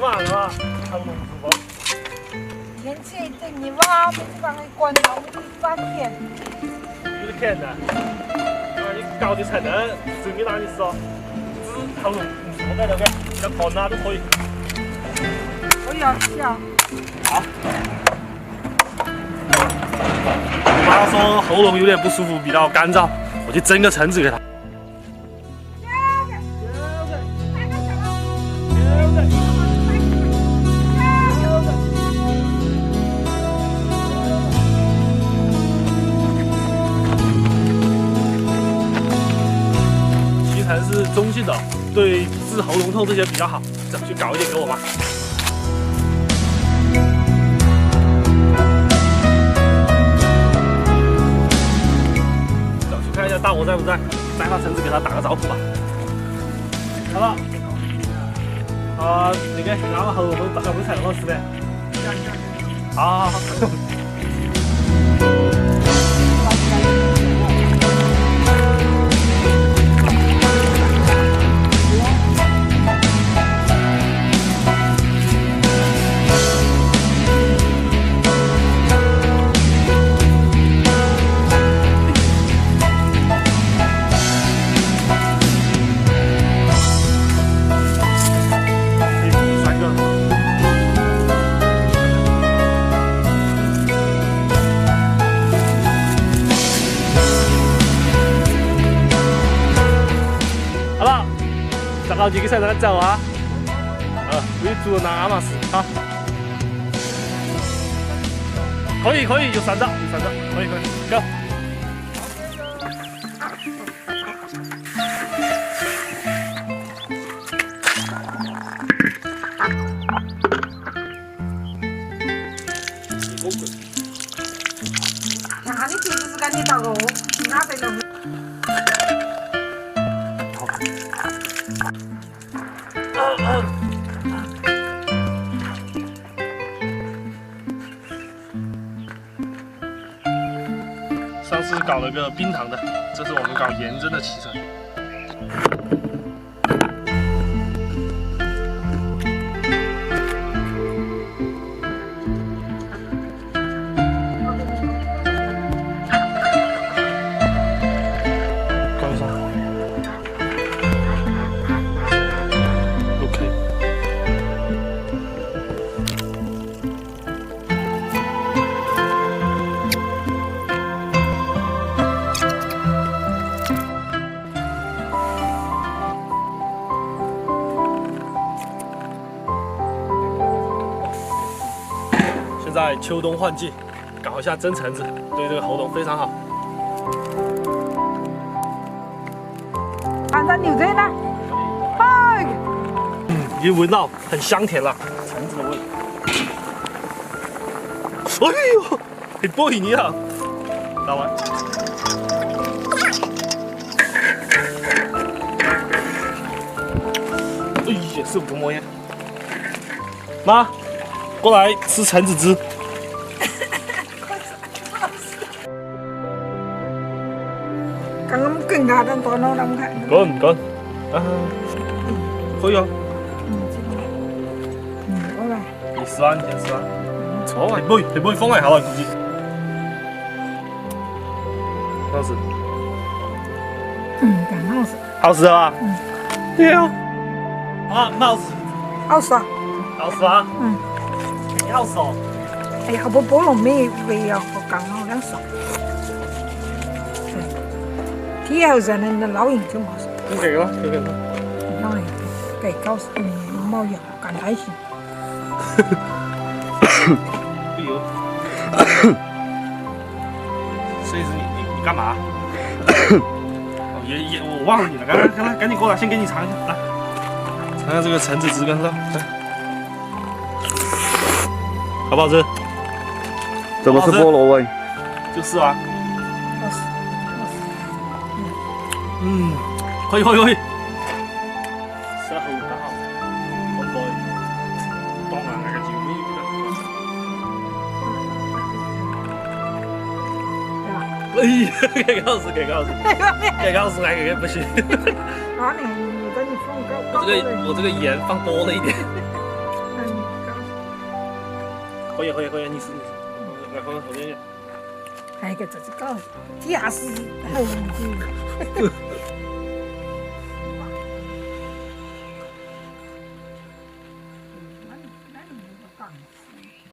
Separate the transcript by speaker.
Speaker 1: 嘛啊，喉咙不舒服。
Speaker 2: 天气等你哇，不是帮你关了，我就发现。
Speaker 1: 有点甜的。啊，你搞的才能证明哪里是哦？只是喉咙不舒服在那边，要靠哪都可以。
Speaker 2: 我要吃啊。
Speaker 1: 好。妈说喉咙有点不舒服，比较干燥，我去蒸个橙子给他。西橙是中性的，对治喉咙痛这些比较好，走去搞一点给我吧。看一下大伯在不在，摘把橙子给他打个招呼吧。好了，那个然后后大家会菜好吃的。好。好几个才能走啊！为主拿亚马仕啊！可以，有3张，可以，Go！
Speaker 2: 哪里就是赶紧到个，哪边的？
Speaker 1: 上次搞了个冰糖的，这是我们搞盐蒸的脐橙。关上。OK。现在秋冬换季，搞一下蒸橙子，对这个喉咙非常好。
Speaker 2: 看到牛在呢，嗨！
Speaker 1: 已经闻到很香甜了，橙子的味。哎呦，你波比尼啊！打完。哎呀，是不摸烟。妈，过来吃橙子汁。
Speaker 2: 刚刚更大的多弄弄看。
Speaker 1: 滚！啊，可以啊。
Speaker 2: 好了。
Speaker 1: 你10萬，你10萬。錯啊，係杯放喺下來估計。好吃。
Speaker 2: 更好吃。
Speaker 1: 好吃啊。对啊。啊，蛮好吃。
Speaker 2: 好吃啊。
Speaker 1: 好吃啊。挺好吃哦。
Speaker 2: 哎呀，不菠萝蜜味啊，和刚好两少。以後人哋老人就冇事。
Speaker 1: 你這個啦，這個。
Speaker 2: 老人給搞冇藥，干開心。
Speaker 1: 哎呦。所以是你幹嘛？我忘了你了，趕緊過來，先給你嘗一下，來，嘗下這個橙子汁乾燥，來，好不好吃？
Speaker 3: 怎麼是菠蘿味？
Speaker 1: 就是啊。
Speaker 2: 好吃。
Speaker 1: 可以。食好打好，溫袋，當然那個酒味哎呀，這個好吃，那個不行。
Speaker 2: 啊，你等你放高。
Speaker 1: 我這個鹽放多了一點。可以，你试，来放后面。
Speaker 2: 哎，个这搞，底下是很问题。